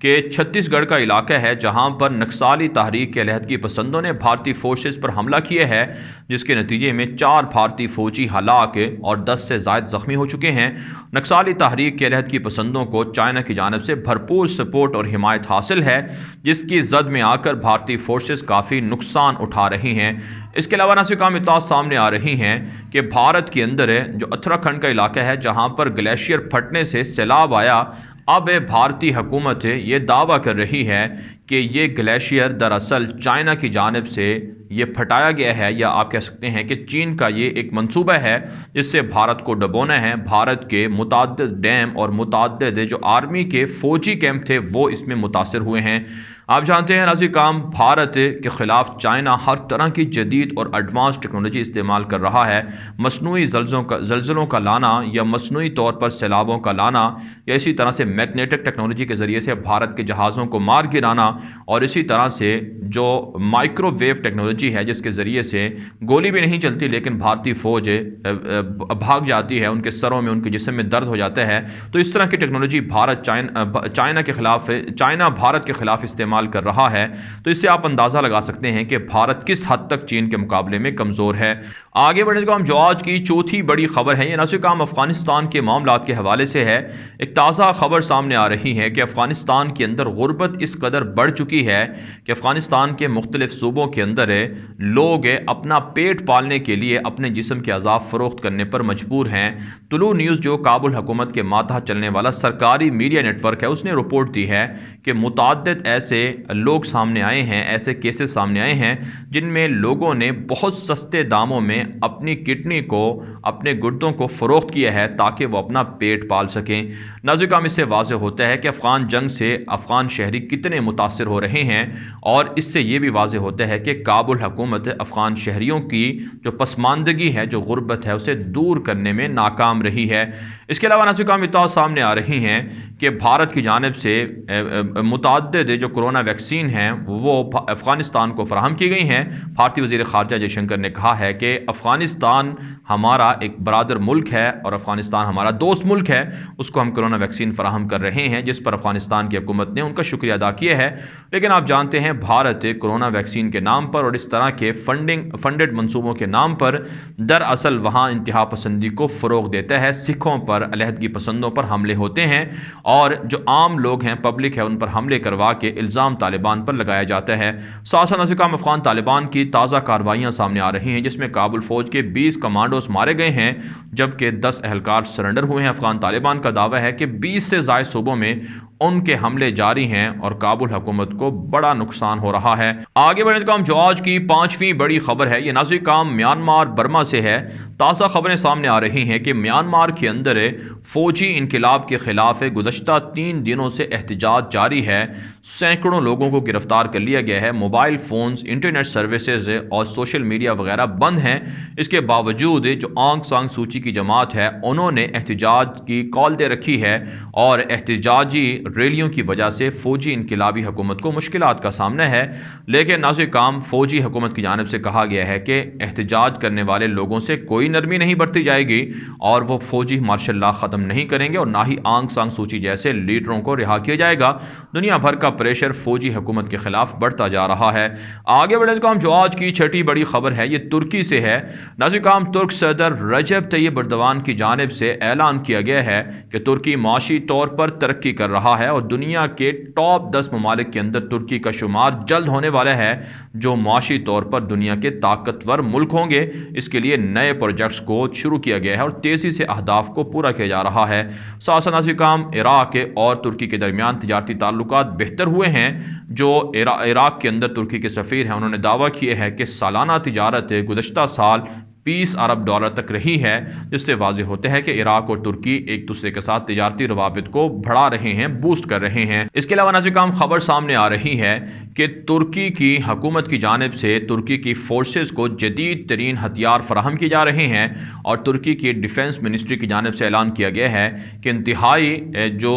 کہ چھتیس گڑھ کا علاقہ ہے جہاں پر نکسالی تحریک کے علیحدگی پسندوں نے بھارتی فورسز پر حملہ کیا ہے، جس کے نتیجے میں 4 بھارتی فوجی ہلاک اور 10 سے زائد زخمی ہو چکے ہیں۔ نکسالی تحریک کے علیحدگی پسندوں کو چائنا کی جانب سے بھرپور سپورٹ اور حمایت حاصل ہے، جس کی زد میں آ کر بھارتی فورسز کافی نقصان اٹھا رہی ہیں۔ اس کے علاوہ ناسک اطلاعات سامنے آ رہی ہیں کہ بھارت کے اندر جو اتراکھنڈ کا علاقہ ہے جہاں پر گلیشیئر پھٹنے سے سیلاب آیا، اب بھارتی حکومت یہ دعویٰ کر رہی ہے کہ یہ گلیشیئر دراصل چائنا کی جانب سے یہ پھٹایا گیا ہے، یا آپ کہہ سکتے ہیں کہ چین کا یہ ایک منصوبہ ہے جس سے بھارت کو ڈبونا ہے۔ بھارت کے متعدد ڈیم اور متعدد جو آرمی کے فوجی کیمپ تھے وہ اس میں متاثر ہوئے ہیں۔ آپ جانتے ہیں ناظرین، بھارت کے خلاف چائنا ہر طرح کی جدید اور ایڈوانس ٹیکنالوجی استعمال کر رہا ہے۔ مصنوعی زلزلوں کا لانا یا مصنوعی طور پر سیلابوں کا لانا، یا اسی طرح سے میگنیٹک ٹیکنالوجی کے ذریعے سے بھارت کے جہازوں کو مار گرانا، اور اسی طرح سے جو مائکرو ویو ٹیکنالوجی ہے جس کے ذریعے سے گولی بھی نہیں چلتی لیکن بھارتی فوج بھاگ جاتی ہے، ان کے سروں میں، ان کے جسم میں درد ہو جاتا ہے۔ تو اس طرح کی ٹیکنالوجی چائنا بھارت کے خلاف استعمال کر رہا ہے۔ تو اس سے آپ اندازہ لگا سکتے ہیں کہ بھارت کس حد تک چین کے مقابلے میں کمزور ہے۔ آگے بڑھنے کا جو آج کی چوتھی بڑی خبر ہے، یہ ناظرین افغانستان کے معاملات کے حوالے سے ہے۔ ایک تازہ خبر سامنے آ رہی ہے کہ افغانستان کے اندر غربت اس قدر بڑھ چکی ہے کہ افغانستان کے مختلف صوبوں کے اندر لوگ اپنا پیٹ پالنے کے لیے اپنے جسم کے اعضاء فروخت کرنے پر مجبور ہیں۔ طلوع نیوز جو کابل حکومت کے ماتحت چلنے والا سرکاری میڈیا نیٹ ورک ہے، اس نے رپورٹ دی ہے کہ متعدد ایسے لوگ سامنے آئے ہیں، ایسے کیسز سامنے آئے ہیں جن میں لوگوں نے بہت سستے داموں میں اپنی کڈنی کو، اپنے گردوں کو فروخت کیا ہے تاکہ وہ اپنا پیٹ پال سکیں۔ ناظرین، اس سے واضح ہوتا ہے کہ افغان جنگ سے افغان شہری کتنے متاثر ہو رہے ہیں، اور اس سے یہ بھی واضح ہوتا ہے کہ کابل حکومت افغان شہریوں کی جو پسماندگی ہے، جو غربت ہے، اسے دور کرنے میں ناکام رہی ہے۔ اس کے علاوہ ناظرین اطلاعات سامنے آ رہی ہیں کہ بھارت کی جانب سے متعدد جو کورونا ویکسین ہیں وہ افغانستان کو فراہم کی گئی ہیں۔ بھارتی وزیر خارجہ جے شنکر نے کہا ہے کہ افغانستان ہمارا ایک برادر ملک ہے اور افغانستان ہمارا دوست ملک ہے، اس کو ہم کورونا ویکسین فراہم کر رہے ہیں، جس پر افغانستان کی حکومت نے ان کا شکریہ ادا کیا ہے۔ لیکن آپ جانتے ہیں بھارت کورونا ویکسین کے نام پر اور اس طرح کے فنڈڈ منصوبوں کے نام پر دراصل وہاں انتہا پسندی کو فروغ دیتا ہے، سکھوں پر، علیحدگی پسندوں پر حملے ہوتے ہیں، اور جو عام لوگ ہیں، پبلک ہے، ان پر حملے کروا کے الزام طالبان پر لگایا جاتا ہے۔ ساتھ ساتھ افغان طالبان کی تازہ کارروائیاں سامنے آ رہی ہیں جس میں کابل فوج کے 20 کمانڈوز مارے گئے ہیں، جبکہ 10 اہلکار سرنڈر ہوئے ہیں۔ افغان طالبان کا دعویٰ ہے کہ 20 سے زائد صوبوں میں ان کے حملے جاری ہیں اور کابل حکومت کو بڑا نقصان ہو رہا ہے۔ آگے بڑھنے کا جو آج کی 5ویں بڑی خبر ہے، یہ ناظرین میانمار برما سے ہے۔ تازہ خبریں سامنے آ رہی ہیں کہ میانمار کے اندر فوجی انقلاب کے خلاف گزشتہ 3 دنوں سے احتجاج جاری ہے۔ سینکڑوں لوگوں کو گرفتار کر لیا گیا ہے، موبائل فونز، انٹرنیٹ سروسز اور سوشل میڈیا وغیرہ بند ہیں۔ اس کے باوجود جو آنگ سان سوچی کی جماعت ہے انہوں نے احتجاج کی کال دے رکھی ہے، اور احتجاجی ریلیوں کی وجہ سے فوجی انقلابی حکومت کو مشکلات کا سامنا ہے۔ لیکن ناظرین فوجی حکومت کی جانب سے کہا گیا ہے کہ احتجاج کرنے والے لوگوں سے کوئی نرمی نہیں برتی جائے گی، اور وہ فوجی مارشل لا ختم نہیں کریں گے، اور نہ ہی آنگ سان سوچی جیسے لیڈروں کو رہا کیا جائے گا۔ دنیا بھر کا پریشر فوجی حکومت کے خلاف بڑھتا جا رہا ہے۔ آگے بڑھے جو آج کی 6ٹھی بڑی خبر ہے، یہ ترکی سے ہے۔ ناظرین ترک صدر رجب طیب ایردوان کی جانب سے اعلان کیا گیا ہے کہ ترکی معاشی طور پر ترقی کر رہا ہے، اور دنیا کے ٹاپ 10 ممالک کے اندر ترکی کا شمار جلد ہونے والا ہے، جو معاشی طور پر دنیا کے طاقتور ملک ہوں گے۔ اس کے لیے نئے پروجیکٹس کو شروع کیا گیا ہے اور تیزی سے اہداف کو پورا کیا جا رہا ہے۔ ساتھ ساتھ عراق اور ترکی کے درمیان تجارتی تعلقات بہتر ہوئے ہیں۔ جو عراق کے اندر ترکی کے سفیر ہیں انہوں نے دعویٰ کیا ہے کہ سالانہ تجارت گزشتہ سال $20 ارب تک رہی ہے، جس سے واضح ہوتا ہے کہ عراق اور ترکی ایک دوسرے کے ساتھ تجارتی روابط کو بڑھا رہے ہیں، بوسٹ کر رہے ہیں۔ اس کے علاوہ ناظرین خبر سامنے آ رہی ہے کہ ترکی کی حکومت کی جانب سے ترکی کی فورسز کو جدید ترین ہتھیار فراہم کیے جا رہے ہیں، اور ترکی کی ڈیفنس منسٹری کی جانب سے اعلان کیا گیا ہے کہ انتہائی جو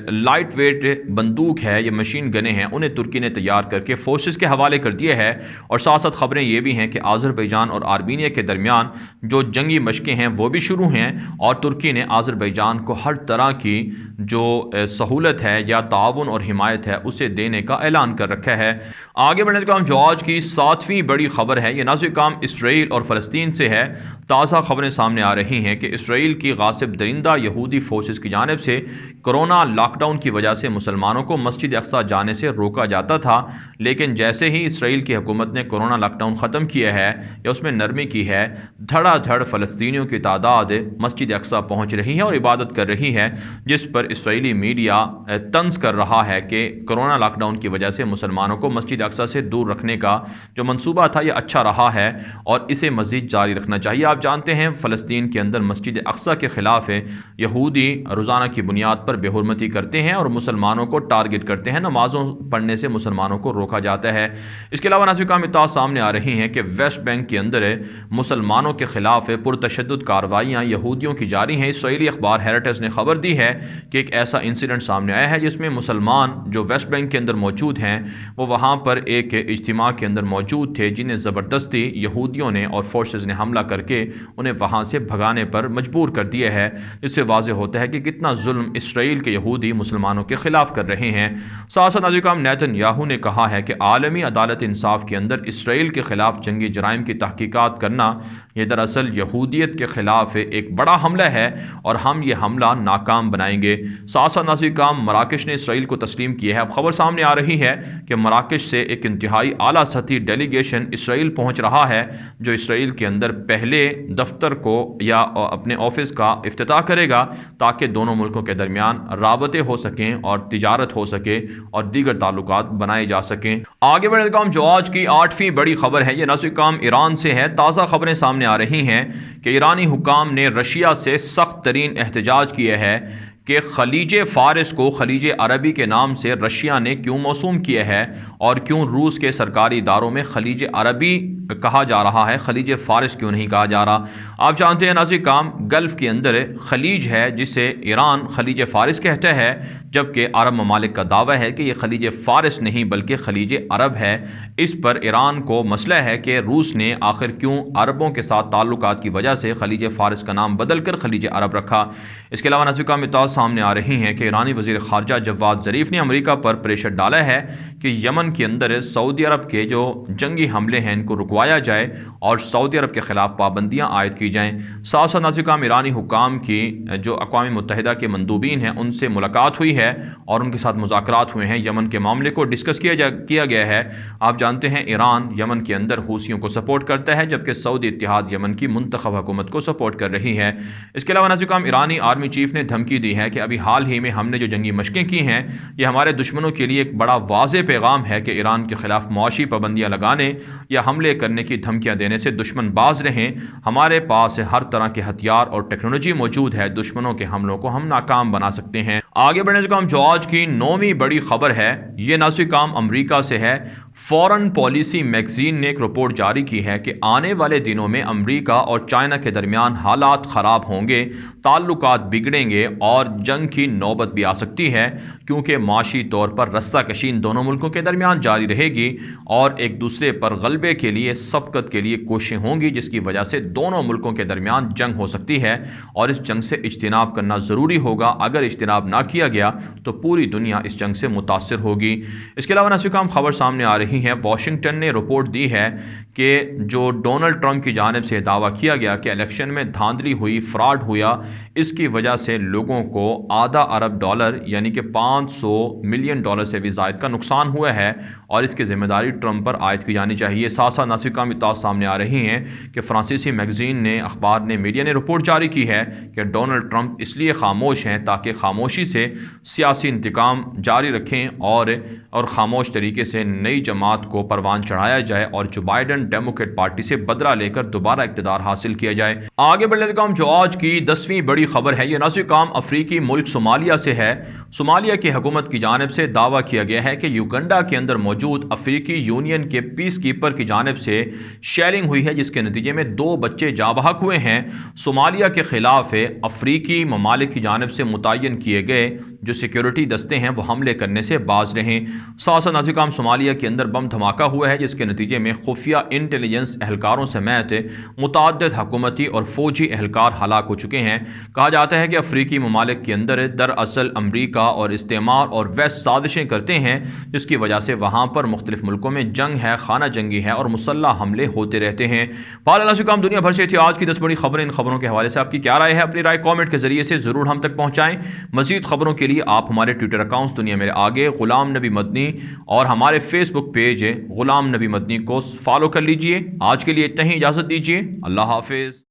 لائٹ ویٹ بندوق ہے یا مشین گنیں ہیں انہیں ترکی نے تیار کر کے فورسز کے حوالے کر دیا ہے۔ اور ساتھ ساتھ خبریں یہ بھی ہیں کہ آذربائیجان اور آرمینیا کے درمیان درمیان جو جنگی مشقیں ہیں وہ بھی شروع ہیں، اور ترکی نے آذربائیجان کو ہر طرح کی جو سہولت ہے یا تعاون اور حمایت ہے اسے دینے کا اعلان کر رکھا ہے۔ آگے بڑھنے کا ہم جو آج کی 7ویں بڑی خبر ہے، یہ نازک کام اسرائیل اور فلسطین سے ہے۔ تازہ خبریں سامنے آ رہی ہیں کہ اسرائیل کی غاصب درندہ یہودی فورسز کی جانب سے کرونا لاک ڈاؤن کی وجہ سے مسلمانوں کو مسجد اقصی جانے سے روکا جاتا تھا، لیکن جیسے ہی اسرائیل کی حکومت نے کرونا لاک ڈاؤن ختم کیا ہے یا اس میں نرمی کی ہے، دھڑا دھڑ فلسطینیوں کی تعداد مسجد اقصی پہنچ رہی ہے اور عبادت کر رہی ہے، جس پر اسرائیلی میڈیا طنز کر رہا ہے کہ کرونا لاک ڈاؤن کی وجہ سے مسلمانوں کو مسجد اقصی سے دور رکھنے کا جو منصوبہ تھا یہ اچھا رہا ہے اور اسے مزید جاری رکھنا چاہیے۔ آپ جانتے ہیں فلسطین کے اندر مسجد اقصی کے خلاف یہودی روزانہ کی بنیاد پر بے حرمتی کرتے ہیں اور مسلمانوں کو ٹارگٹ کرتے ہیں، نمازوں پڑھنے سے مسلمانوں کو روکا جاتا ہے۔ اس کے علاوہ نازک اطلاعات سامنے آ رہی ہیں کہ ویسٹ بینک کے اندر مسلمانوں کے خلاف پرتشدد کارروائیاں یہودیوں کی جاری ہیں۔ اسرائیلی اخبار ہیریٹس نے خبر دی ہے کہ ایک ایسا انسیڈنٹ سامنے آیا ہے جس میں مسلمان جو ویسٹ بینک کے اندر موجود ہیں وہ وہاں پر ایک اجتماع کے اندر موجود تھے، جنہیں زبردستی یہودیوں نے اور فورسز نے حملہ کر کے انہیں وہاں سے بھگانے پر مجبور کر دیا ہے، جس سے واضح ہوتا ہے کہ کتنا ظلم اسرائیل کے یہودی مسلمانوں کے خلاف کر رہے ہیں۔ ساتھ ساتھ نازکام نیتن یاہو نے کہا ہے کہ عالمی عدالت انصاف کے اندر اسرائیل کے خلاف جنگی جرائم کی تحقیقات کرنا یہ دراصل یہودیت کے خلاف ایک بڑا حملہ ہے اور ہم یہ حملہ ناکام بنائیں گے۔ ساتھ ساتھ نازکام مراکش نے اسرائیل کو تسلیم کیا ہے۔ اب خبر سامنے آ رہی ہے کہ مراکش سے ایک انتہائی اعلیٰ سطحی ڈیلیگیشن اسرائیل پہنچ رہا ہے، جو اسرائیل کے اندر پہلے دفتر کو یا اپنے آفس کا افتتاح کرے گا تاکہ دونوں ملکوں کے درمیان رابطے ہو سکیں اور تجارت ہو سکے اور دیگر تعلقات بنائے جا سکیں۔ آگے بڑھنے کا جو آج کی 8ویں بڑی خبر ہے یہ نازکام ایران سے ہے۔ تازہ خبریں سامنے آ رہی ہیں کہ ایرانی حکام نے رشیا سے سخت ترین احتجاج کیا ہے کہ خلیج فارس کو خلیج عربی کے نام سے رشیا نے کیوں موسوم کیا ہے اور کیوں روس کے سرکاری اداروں میں خلیج عربی کہا جا رہا ہے، خلیج فارس کیوں نہیں کہا جا رہا۔ آپ جانتے ہیں نازکام گلف کے اندر خلیج ہے جسے ایران خلیج فارس کہتا ہے، جبکہ عرب ممالک کا دعویٰ ہے کہ یہ خلیج فارس نہیں بلکہ خلیج عرب ہے۔ اس پر ایران کو مسئلہ ہے کہ روس نے آخر کیوں عربوں کے ساتھ تعلقات کی وجہ سے خلیج فارس کا نام بدل کر خلیج عرب رکھا۔ اس کے علاوہ نازکام اطلاعات سامنے آ رہی ہیں کہ ایرانی وزیر خارجہ جواد ظریف نے امریکہ پر پریشر ڈالا ہے کہ یمن کے اندر سعودی عرب کے جو جنگی حملے ہیں ان کو رکوایا جائے اور سعودی عرب کے خلاف پابندیاں عائد کی جائیں۔ ساتھ ساتھ نازکام ایرانی حکام کی جو اقوام متحدہ کے مندوبین ہیں ان سے ملاقات ہوئی ہے اور ان کے ساتھ مذاکرات ہوئے ہیں، یمن کے معاملے کو ڈسکس کیا گیا ہے۔ آپ جانتے ہیں ایران یمن کے اندر حوثیوں کو سپورٹ کرتا ہے جبکہ سعودی اتحاد یمن کی منتخب حکومت کو سپورٹ کر رہی ہے۔ اس کے علاوہ نازکام ایرانی آرمی چیف نے دھمکی دی ہے کہ ابھی حال ہی میں ہم نے جو جنگی مشقیں کی ہیں یہ ہمارے دشمنوں کے لیے ایک بڑا واضح پیغام ہے کہ ایران کے خلاف معاشی پابندیاں لگانے یا حملے کرنے کی دھمکیاں دینے سے دشمن باز رہیں۔ ہمارے پاس ہر طرح کے ہتھیار اور ٹیکنالوجی موجود ہے، دشمنوں کے حملوں کو ہم ناکام بنا سکتے ہیں۔ آگے بڑھنے سے جو آج کی 9ویں بڑی خبر ہے یہ نازکام امریکہ سے ہے۔ فورن پالیسی میگزین نے ایک رپورٹ جاری کی ہے کہ آنے والے دنوں میں امریکہ اور چائنا کے درمیان حالات خراب ہوں گے، تعلقات بگڑیں گے اور جنگ کی نوبت بھی آ سکتی ہے، کیونکہ معاشی طور پر رسہ کشی ان دونوں ملکوں کے درمیان جاری رہے گی اور ایک دوسرے پر غلبے کے لیے سبقت کے لیے کوششیں ہوں گی، جس کی وجہ سے دونوں ملکوں کے درمیان جنگ ہو سکتی ہے اور اس جنگ سے اجتناب کرنا ضروری ہوگا۔ اگر اجتناب نہ کیا گیا تو پوری دنیا اس جنگ سے متاثر ہوگی۔ اس کے علاوہ نازکام خبر سامنے آ رہی ہے، واشنگٹن نے رپورٹ دی ہے کہ جو ڈونلڈ ٹرمپ کی جانب سے دعویٰ کیا گیا کہ الیکشن میں دھاندلی ہوئی، فراڈ ہوا، اس کی وجہ سے لوگوں کو آدھا ارب ڈالر یعنی کہ $500 ملین سے بھی زائد کا نقصان ہوا ہے اور اس کی ذمہ داری ٹرمپ پر عائد کی جانی چاہیے۔ ساتھ ساتھ نازکام اطلاعات سامنے آ رہی ہیں کہ فرانسیسی میگزین نے میڈیا نے رپورٹ جاری کی ہے کہ ڈونلڈ ٹرمپ اس لیے خاموش ہیں تاکہ خاموشی سے سیاسی انتقام جاری رکھیں اور خاموش طریقے سے نئی جماعت کو پروان چڑھایا جائے اور جو بائیڈن ڈیموکریٹ پارٹی سے بدلہ لے کر دوبارہ اقتدار حاصل کیا جائے۔ آگے بڑھنے کا جو آج کی 10ویں بڑی خبر ہے یہ نازکام افریقی ملک صومالیہ سے ہے۔ صومالیہ کی حکومت کی جانب سے دعویٰ کیا گیا ہے کہ یوگنڈا کے اندر موجود افریقی یونین کے پیس کیپر کی جانب سے شیلنگ ہوئی ہے، جس کے نتیجے میں 2 بچے جاں بحق ہوئے ہیں۔ صومالیہ کے خلاف افریقی ممالک کی جانب سے متعین کیے گئے جو سیکیورٹی دستے ہیں وہ حملے کرنے سے باز رہیں۔ ساتھ ناظرین کرام صومالیہ کے اندر بم دھماکہ ہوا ہے جس کے نتیجے میں خفیہ انٹیلیجنس اہلکاروں سمیت متعدد حکومتی اور فوجی اہلکار ہلاک ہو چکے ہیں۔ کہا جاتا ہے کہ افریقی ممالک کے اندر دراصل امریکہ اور استعمار اور ویسٹ سازشیں کرتے ہیں، جس کی وجہ سے وہاں پر مختلف ملکوں میں جنگ ہے، خانہ جنگی ہے اور مسلح حملے ہوتے رہتے ہیں۔ ناظرین کرام دنیا بھر سے تھی آج کی 10 بڑی خبریں۔ ان خبروں کے حوالے سے آپ کی کیا رائے ہے؟ اپنی رائے کامنٹ کے ذریعے سے ضرور ہم تک پہنچائیں۔ مزید خبروں کے لیے آپ ہمارے ٹویٹر اکاؤنٹس دنیا میرے آگے، غلام نبی مدنی اور ہمارے فیس بک پیج غلام نبی مدنی کو فالو کر لیجئے۔ آج کے لیے اتنا ہی، اجازت دیجیے، اللہ حافظ۔